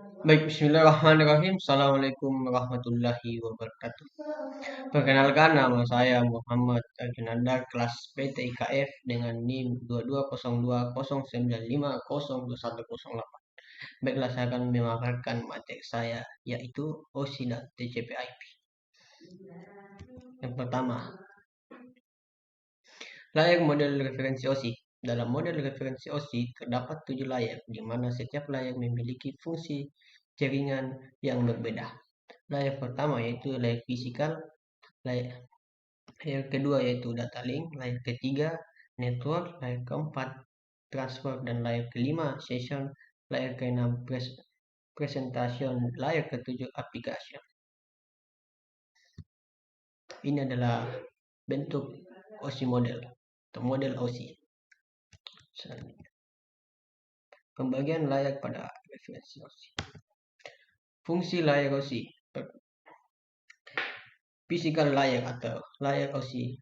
Baik, bismillahirrahmanirrahim. Assalamualaikum warahmatullahi wabarakatuh. Perkenalkan, nama saya Muhammad Arjunanda, kelas PTIKF dengan NIM 220209502108. Baiklah, saya akan memaparkan materi saya, yaitu OSI dan TCP/IP. Yang pertama, layar model referensi OSI. Dalam model referensi OSI terdapat 7 layar, di mana setiap layar memiliki fungsi jaringan yang berbeda. Layar pertama yaitu layar fisikal, layar kedua yaitu data link, layar ketiga network, layar keempat transfer, dan layar kelima session, layar keenam presentation, layar ketujuh application. Ini adalah bentuk OSI model atau model OSI. Pembagian layar pada referensi OSI. Fungsi layar OSI. Physical layer atau layar OSI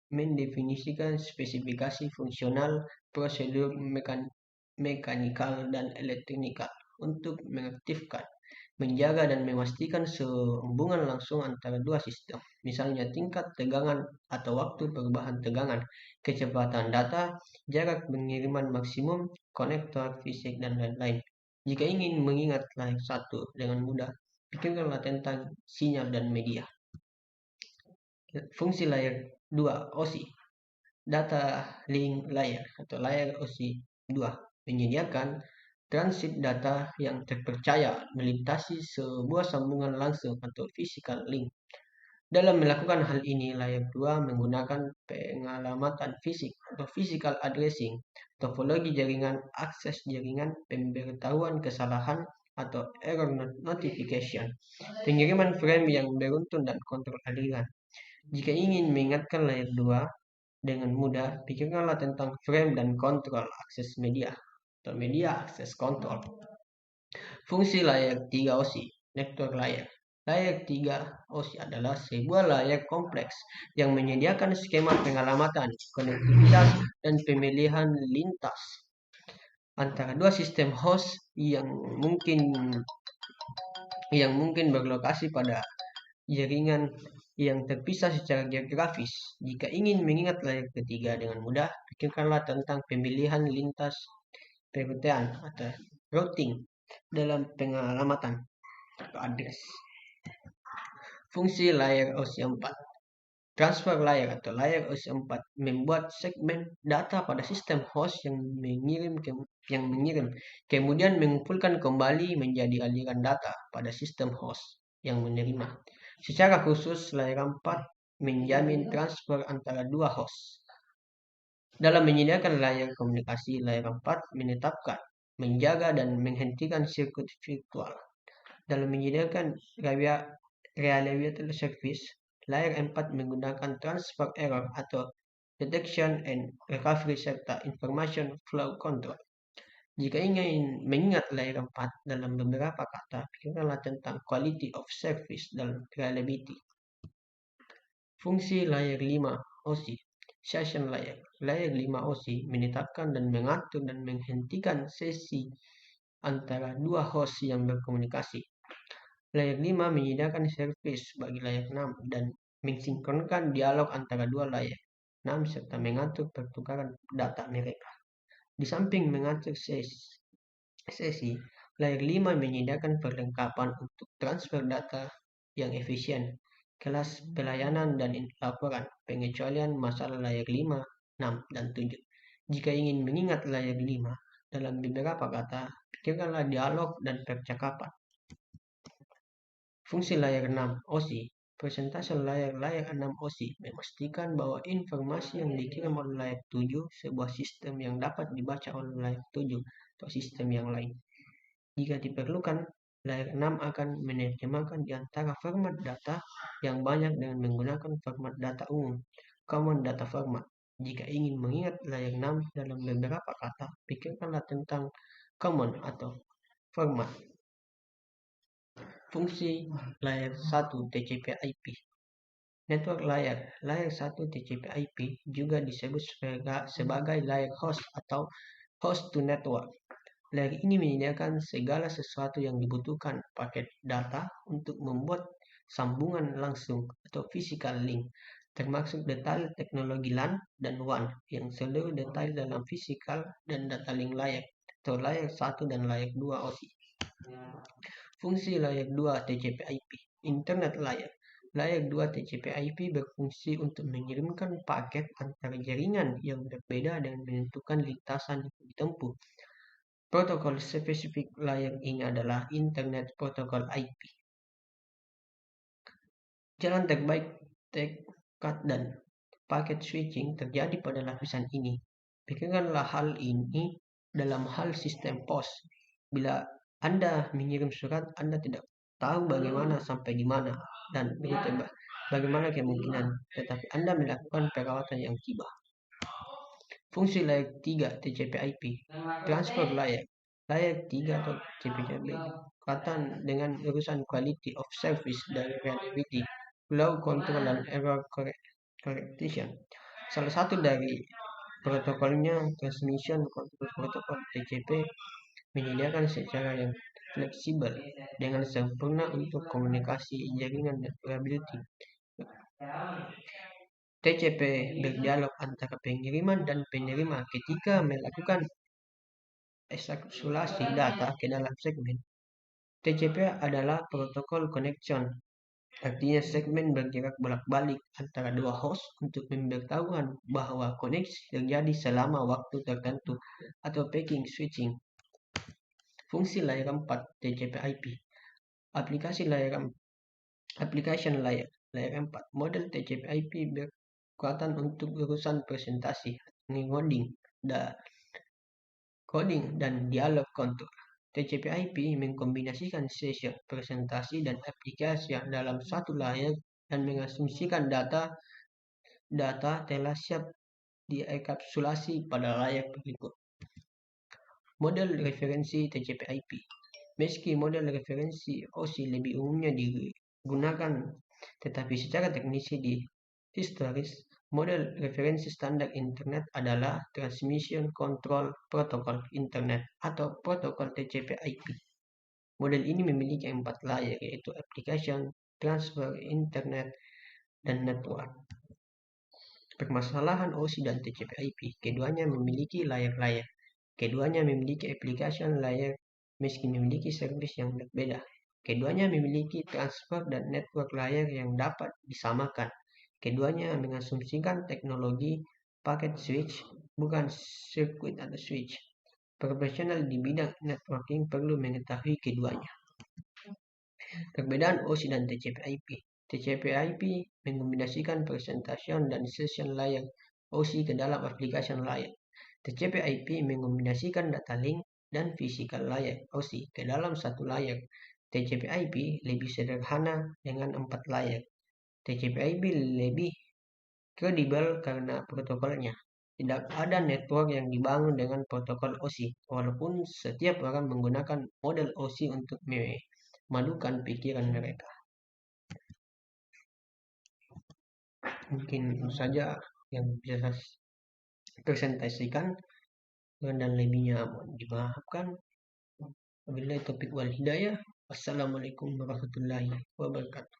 mendefinisikan spesifikasi fungsional, prosedur mekanikal, dan elektronikal untuk mengaktifkan, menjaga, dan memastikan sehubungan langsung antara dua sistem, misalnya tingkat tegangan atau waktu perubahan tegangan, kecepatan data, jarak pengiriman maksimum, konektor fisik, dan lain-lain. Jika ingin mengingat layar satu dengan mudah, pikirkanlah tentang sinyal dan media. Fungsi layar 2 OSI. Data link layer atau layar OSI 2 menyediakan transit data yang terpercaya melintasi sebuah sambungan langsung atau physical link. Dalam melakukan hal ini, layar 2 menggunakan pengalamatan fisik atau physical addressing, topologi jaringan, akses jaringan, pemberitahuan kesalahan atau error notification, pengiriman frame yang beruntun, dan kontrol aliran. Jika ingin mengingatkan layar 2 dengan mudah, pikirkanlah tentang frame dan kontrol akses media atau media akses kontrol. Fungsi layar 3 OSI, network layer. Layar 3 OSI adalah sebuah layar kompleks yang menyediakan skema pengalamatan, konektivitas, dan pemilihan lintas antara dua sistem host yang mungkin berlokasi pada jaringan yang terpisah secara geografis. Jika ingin mengingat layar ketiga dengan mudah, pikirkanlah tentang pemilihan lintas perutean atau routing dalam pengalamatan atau address. Fungsi layar OSI 4. Transfer layer atau layar OSI 4 membuat segmen data pada sistem host yang mengirim, kemudian mengumpulkan kembali menjadi aliran data pada sistem host yang menerima. Secara khusus, layar 4 menjamin transfer antara dua host. Dalam menyediakan layar komunikasi, layar 4 menetapkan, menjaga, dan menghentikan sirkuit virtual. Dalam menyediakan reliable service, layar 4 menggunakan transfer error atau detection and recovery serta information flow control. Jika ingin mengingat layar 4 dalam beberapa kata, pikirkanlah tentang quality of service dan reliability. Fungsi layar 5 OSI. Session layer. Layar 5 OSI menetapkan dan mengatur dan menghentikan sesi antara dua host yang berkomunikasi. Layar 5 menyediakan service bagi layar 6 dan mensinkronkan dialog antara dua layar 6 serta mengatur pertukaran data mereka. Di samping mengatur sesi, layar 5 menyediakan perlengkapan untuk transfer data yang efisien, kelas pelayanan, dan laporan, pengecualian masalah layar 5, 6, dan 7. Jika ingin mengingat layar 5 dalam beberapa kata, pikirkanlah dialog dan percakapan. Fungsi layar 6 OSI. Presentasi layar 6 OSI memastikan bahwa informasi yang dikirim oleh layar 7 sebuah sistem yang dapat dibaca oleh layar 7 atau sistem yang lain. Jika diperlukan, layar 6 akan menerjemahkan di antara format data yang banyak dengan menggunakan format data umum, common data format. Jika ingin mengingat layar 6 dalam beberapa kata, pikirkanlah tentang common atau format. Fungsi layar 1 TCP/IP. Network layer. Layar 1 TCP/IP juga disebut sebagai layer host atau host to network. Layer ini menyediakan segala sesuatu yang dibutuhkan paket data untuk membuat sambungan langsung atau physical link, termasuk detail teknologi LAN dan WAN yang seluruh detail dalam physical dan data link layer atau layer 1 dan layer 2 OSI. Fungsi layer 2 TCP/IP Internet Layer. Layer 2 TCP/IP berfungsi untuk mengirimkan paket antar jaringan yang berbeda dan menentukan lintasan yang ditempuh. Protokol spesifik layer ini adalah Internet Protocol IP. Jalan terbaik tekad dan paket switching terjadi pada lapisan ini. Pikirkanlah hal ini dalam hal sistem pos. Bila Anda mengirim surat, Anda tidak tahu bagaimana sampai di mana dan rute bagaimana kemungkinan, tetapi Anda melakukan perawatan yang tiba. Fungsi layer 3 TCP/IP Transport Layer. Layer 3 atau TCP/IP berkaitan dengan urusan quality of service dan reliability, flow control dan error correction. Salah satu dari protokolnya Transmission Control Protocol TCP menyediakan secara yang fleksibel dengan sempurna untuk komunikasi jaringan dan reliability. TCP berdialog antara pengiriman dan penerima ketika melakukan ekstrakulasi data ke dalam segmen. TCP adalah protokol connection, artinya segmen bergerak bolak-balik antara dua host untuk memberitahukan bahwa koneksi terjadi selama waktu tertentu atau packet switching. Fungsi layer 4 TCP/IP Application Layer. Layer 4 model TCP/IP berkekuatan untuk urusan presentasi, coding, dan dialog kontur. TCP/IP mengkombinasikan session, presentasi, dan aplikasi dalam satu layer dan mengasumsikan data telah siap diekapsulasi pada layer berikut. Model referensi TCP/IP. Meski model referensi OSI lebih umumnya digunakan, tetapi secara teknis di historis, model referensi standar Internet adalah Transmission Control Protocol Internet atau protokol TCP/IP. Model ini memiliki 4 layer, yaitu Application, Transfer, Internet, dan Network. Permasalahan OSI dan TCP/IP, keduanya memiliki layer-layer. Keduanya memiliki application layer meski memiliki service yang berbeda. Keduanya memiliki transfer dan network layer yang dapat disamakan. Keduanya mengasumsikan teknologi packet switch, bukan circuit atau switch. Profesional di bidang networking perlu mengetahui keduanya. Perbedaan OSI dan TCP/IP. TCP/IP mengombinasikan presentation dan session layer OSI ke dalam application layer. TCP/IP mengombinasikan data link dan physical layer OSI ke dalam satu layer. TCP/IP lebih sederhana dengan 4 layer. TCP/IP lebih kredibel karena protokolnya. Tidak ada network yang dibangun dengan protokol OSI, walaupun setiap orang menggunakan model OSI untuk memadukan pikiran mereka. Mungkin itu saja yang bisa saya presentasikan, dan lebihnya mohon dimaafkan. Wabillahi taufiq wal hidayah. Wassalamualaikum warahmatullahi wabarakatuh.